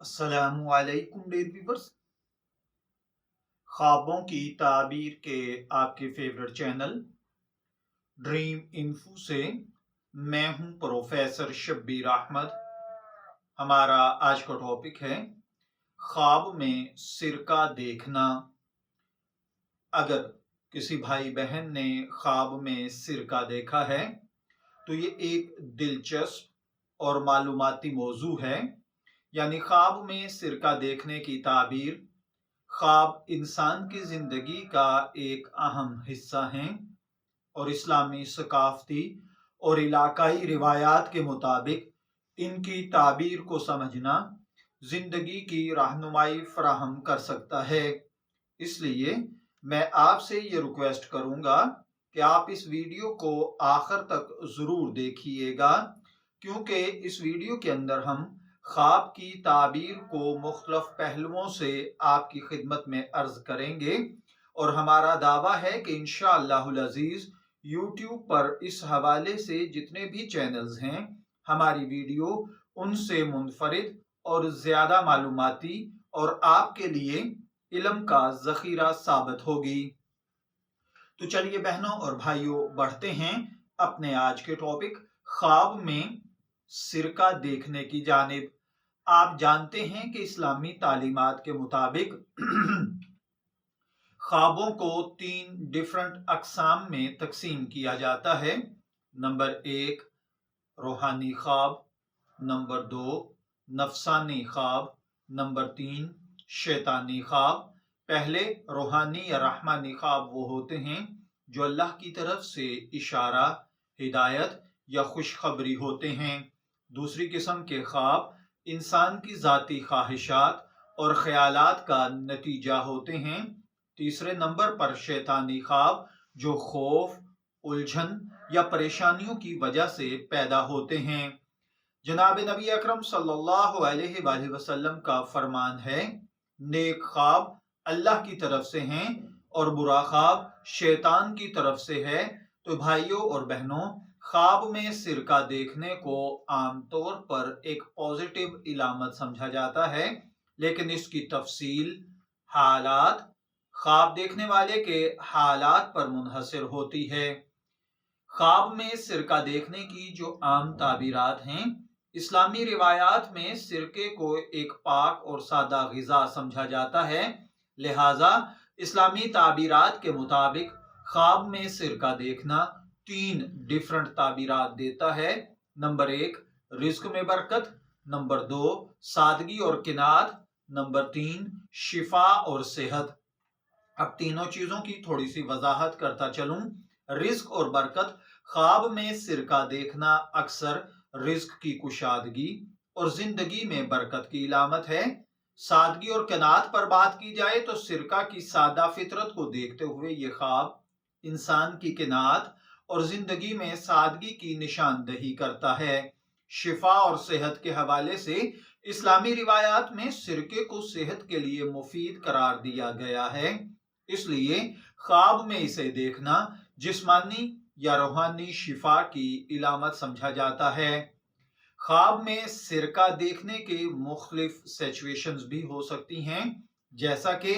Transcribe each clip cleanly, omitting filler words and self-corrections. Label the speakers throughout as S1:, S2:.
S1: السلام علیکم dear viewers, خوابوں کی تعبیر کے آپ کے فیورٹ چینل ڈریم انفو سے میں ہوں پروفیسر شبیر احمد۔ ہمارا آج کا ٹاپک ہے خواب میں سرکہ دیکھنا۔ اگر کسی بھائی بہن نے خواب میں سرکہ دیکھا ہے تو یہ ایک دلچسپ اور معلوماتی موضوع ہے۔ یعنی خواب میں سرکہ دیکھنے کی تعبیر خواب انسان کی زندگی کا ایک اہم حصہ ہیں اور اسلامی ثقافتی اور علاقائی روایات کے مطابق ان کی تعبیر کو سمجھنا زندگی کی رہنمائی فراہم کر سکتا ہے۔ اس لیے میں آپ سے یہ ریکویسٹ کروں گا کہ آپ اس ویڈیو کو آخر تک ضرور دیکھیے گا، کیونکہ اس ویڈیو کے اندر ہم خواب کی تعبیر کو مختلف پہلوؤں سے آپ کی خدمت میں عرض کریں گے، اور ہمارا دعویٰ ہے کہ انشاءاللہ العزیز یوٹیوب پر اس حوالے سے جتنے بھی چینلز ہیں ہماری ویڈیو ان سے منفرد اور زیادہ معلوماتی اور آپ کے لیے علم کا ذخیرہ ثابت ہوگی۔ تو چلیے بہنوں اور بھائیوں، بڑھتے ہیں اپنے آج کے ٹاپک خواب میں سرکہ دیکھنے کی جانب۔ آپ جانتے ہیں کہ اسلامی تعلیمات کے مطابق خوابوں کو 3 ڈیفرنٹ اقسام میں تقسیم کیا جاتا ہے۔ نمبر 1 روحانی خواب، نمبر 2 نفسانی خواب، نمبر 3 شیطانی خواب۔ پہلے روحانی یا رحمانی خواب وہ ہوتے ہیں جو اللہ کی طرف سے اشارہ، ہدایت یا خوشخبری ہوتے ہیں۔ دوسری قسم کے خواب انسان کی ذاتی خواہشات اور خیالات کا نتیجہ ہوتے ہیں۔ تیسرے نمبر پر شیطانی خواب جو خوف، الجھن یا پریشانیوں کی وجہ سے پیدا ہوتے ہیں۔ جناب نبی اکرم صلی اللہ علیہ وآلہ وسلم کا فرمان ہے، نیک خواب اللہ کی طرف سے ہیں اور برا خواب شیطان کی طرف سے ہے۔ تو بھائیوں اور بہنوں، خواب میں سرکہ دیکھنے کو عام طور پر ایک پازیٹیو علامت سمجھا جاتا ہے، لیکن اس کی تفصیل حالات خواب دیکھنے والے کے حالات پر منحصر ہوتی ہے۔ خواب میں سرکہ دیکھنے کی جو عام تعبیرات ہیں، اسلامی روایات میں سرکے کو ایک پاک اور سادہ غذا سمجھا جاتا ہے، لہذا اسلامی تعبیرات کے مطابق خواب میں سرکہ دیکھنا 3 ڈیفرنٹ تعبیرات دیتا ہے۔ نمبر 1 رزق میں برکت، نمبر 2 سادگی اور قناعت، نمبر 3 شفا اور صحت۔ اب تینوں چیزوں کی تھوڑی سی وضاحت کرتا چلوں۔ رزق اور برکت، خواب میں سرکہ دیکھنا اکثر رزق کی کشادگی اور زندگی میں برکت کی علامت ہے۔ سادگی اور قناعت پر بات کی جائے تو سرکہ کی سادہ فطرت کو دیکھتے ہوئے یہ خواب انسان کی قناعت اور زندگی میں سادگی کی نشاندہی کرتا ہے۔ شفا اور صحت کے حوالے سے اسلامی روایات میں سرکے کو صحت کے لیے مفید قرار دیا گیا ہے، اس لیے خواب میں اسے دیکھنا جسمانی یا روحانی شفا کی علامت سمجھا جاتا ہے۔ خواب میں سرکہ دیکھنے کے مختلف سچویشنز بھی ہو سکتی ہیں، جیسا کہ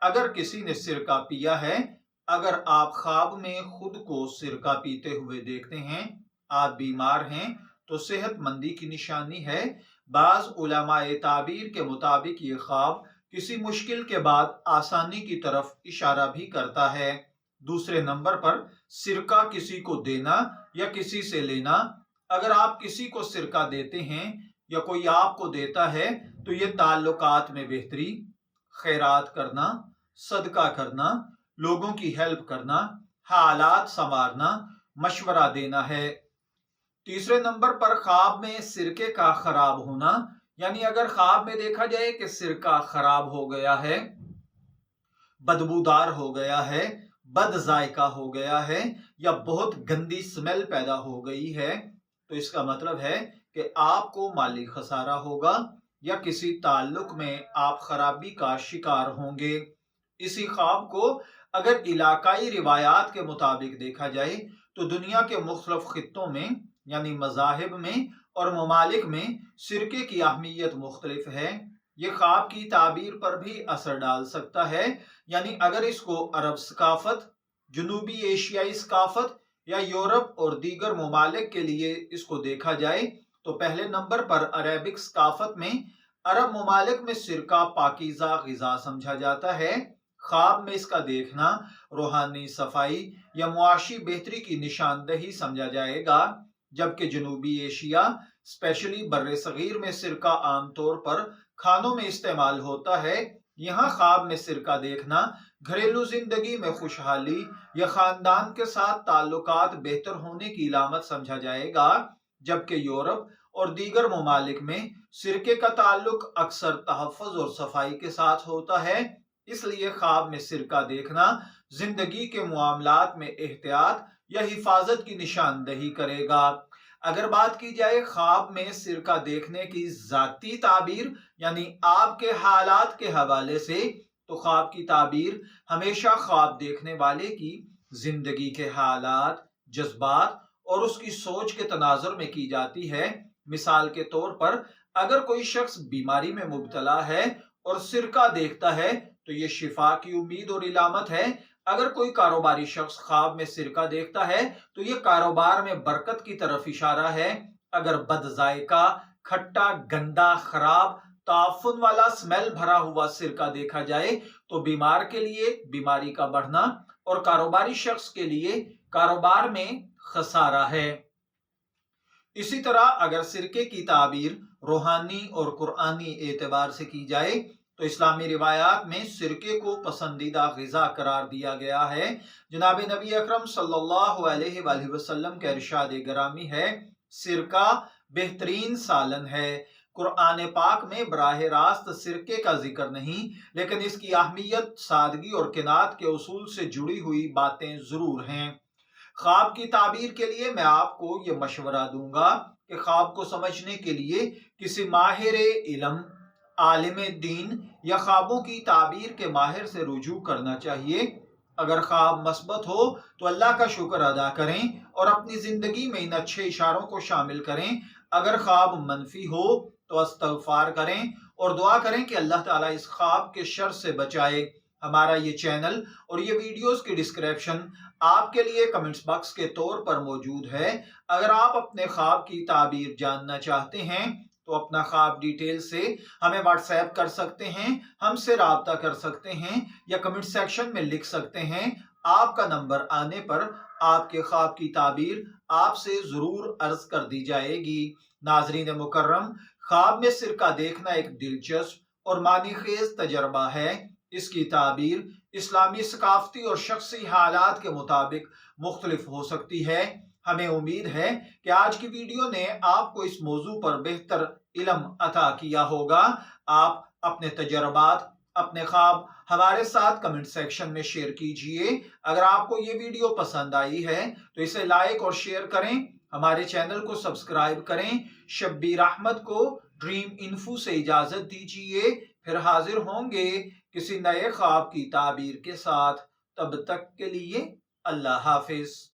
S1: اگر کسی نے سرکہ پیا ہے، اگر آپ خواب میں خود کو سرکہ پیتے ہوئے دیکھتے ہیں، آپ بیمار ہیں تو صحت مندی کی نشانی ہے۔ بعض علماء تعبیر کے مطابق یہ خواب کسی مشکل کے بعد آسانی کی طرف اشارہ بھی کرتا ہے۔ دوسرے نمبر پر سرکہ کسی کو دینا یا کسی سے لینا۔ اگر آپ کسی کو سرکہ دیتے ہیں یا کوئی آپ کو دیتا ہے تو یہ تعلقات میں بہتری، خیرات کرنا، صدقہ کرنا، لوگوں کی ہیلپ کرنا، حالات سنوارنا، مشورہ دینا ہے۔ تیسرے نمبر پر خواب میں سرکے کا خراب ہونا، یعنی اگر خواب میں دیکھا جائے کہ سرکہ خراب ہو گیا ہے، بدبودار ہو گیا ہے، بد ذائقہ ہو گیا ہے یا بہت گندی سمیل پیدا ہو گئی ہے، تو اس کا مطلب ہے کہ آپ کو مالی خسارہ ہوگا یا کسی تعلق میں آپ خرابی کا شکار ہوں گے۔ اسی خواب کو اگر علاقائی روایات کے مطابق دیکھا جائے تو دنیا کے مختلف خطوں میں یعنی مذاہب میں اور ممالک میں سرکے کی اہمیت مختلف ہے۔ یہ خواب کی تعبیر پر بھی اثر ڈال سکتا ہے، یعنی اگر اس کو عرب ثقافت، جنوبی ایشیائی ثقافت یا یورپ اور دیگر ممالک کے لیے اس کو دیکھا جائے تو پہلے نمبر پر عربک ثقافت میں عرب ممالک میں سرکہ پاکیزہ غذا سمجھا جاتا ہے۔ خواب میں اس کا دیکھنا روحانی صفائی یا معاشی بہتری کی نشاندہی سمجھا جائے گا، جبکہ جنوبی ایشیا اسپیشلی بر صغیر میں سرکہ عام طور پر کھانوں میں استعمال ہوتا ہے۔ یہاں خواب میں سرکہ دیکھنا گھریلو زندگی میں خوشحالی یا خاندان کے ساتھ تعلقات بہتر ہونے کی علامت سمجھا جائے گا، جبکہ یورپ اور دیگر ممالک میں سرکے کا تعلق اکثر تحفظ اور صفائی کے ساتھ ہوتا ہے۔ اس لیے خواب میں سرکہ دیکھنا زندگی کے معاملات میں احتیاط یا حفاظت کی نشاندہی کرے گا۔ اگر بات کی جائے خواب میں سرکہ دیکھنے کی ذاتی تعبیر یعنی آپ کے حالات کے حوالے سے، تو خواب کی تعبیر ہمیشہ خواب دیکھنے والے کی زندگی کے حالات، جذبات اور اس کی سوچ کے تناظر میں کی جاتی ہے۔ مثال کے طور پر اگر کوئی شخص بیماری میں مبتلا ہے اور سرکہ دیکھتا ہے تو یہ شفا کی امید اور علامت ہے۔ اگر کوئی کاروباری شخص خواب میں سرکہ دیکھتا ہے تو یہ کاروبار میں برکت کی طرف اشارہ ہے۔ اگر بد ذائقہ، کھٹا، گندا، خراب، تعفن والا سمیل بھرا ہوا سرکہ دیکھا جائے تو بیمار کے لیے بیماری کا بڑھنا اور کاروباری شخص کے لیے کاروبار میں خسارہ ہے۔ اسی طرح اگر سرکے کی تعبیر روحانی اور قرآنی اعتبار سے کی جائے تو اسلامی روایات میں سرکے کو پسندیدہ غذا قرار دیا گیا ہے۔ جناب نبی اکرم صلی اللہ علیہ وآلہ وسلم کا ارشاد گرامی ہے، سرکہ بہترین سالن ہے۔ قرآن پاک میں براہ راست سرکے کا ذکر نہیں، لیکن اس کی اہمیت، سادگی اور قناعت کے اصول سے جڑی ہوئی باتیں ضرور ہیں۔ خواب کی تعبیر کے لیے میں آپ کو یہ مشورہ دوں گا کہ خواب کو سمجھنے کے لیے کسی ماہر علم، عالم دین یا خوابوں کی تعبیر کے ماہر سے رجوع کرنا چاہیے۔ اگر خواب مثبت ہو تو اللہ کا شکر ادا کریں اور اپنی زندگی میں ان اچھے اشاروں کو شامل کریں۔ اگر خواب منفی ہو تو استغفار کریں اور دعا کریں کہ اللہ تعالیٰ اس خواب کے شر سے بچائے۔ ہمارا یہ چینل اور یہ ویڈیوز کی ڈسکرپشن آپ کے لیے کمنٹس باکس کے طور پر موجود ہے۔ اگر آپ اپنے خواب کی تعبیر جاننا چاہتے ہیں تو اپنا خواب ڈیٹیل سے ہمیں واٹس ایپ کر سکتے ہیں، ہم سے رابطہ کر سکتے ہیں یا کمنٹ سیکشن میں لکھ سکتے ہیں۔ آپ کا نمبر آنے پر آپ کے خواب کی تعبیر آپ سے ضرور عرض کر دی جائے گی۔ ناظرین مکرم، خواب میں سرکہ دیکھنا ایک دلچسپ اور معنی خیز تجربہ ہے۔ اس کی تعبیر اسلامی ثقافتی اور شخصی حالات کے مطابق مختلف ہو سکتی ہے۔ ہمیں امید ہے کہ آج کی ویڈیو نے آپ کو اس موضوع پر بہتر علم عطا کیا ہوگا۔ آپ اپنے تجربات، اپنے خواب ہمارے ساتھ کمنٹ سیکشن میں شیئر کیجئے۔ اگر آپ کو یہ ویڈیو پسند آئی ہے تو اسے لائک اور شیئر کریں، ہمارے چینل کو سبسکرائب کریں۔ شبیر احمد کو ڈریم انفو سے اجازت دیجیے، پھر حاضر ہوں گے کسی نئے خواب کی تعبیر کے ساتھ۔ تب تک کے لیے اللہ حافظ۔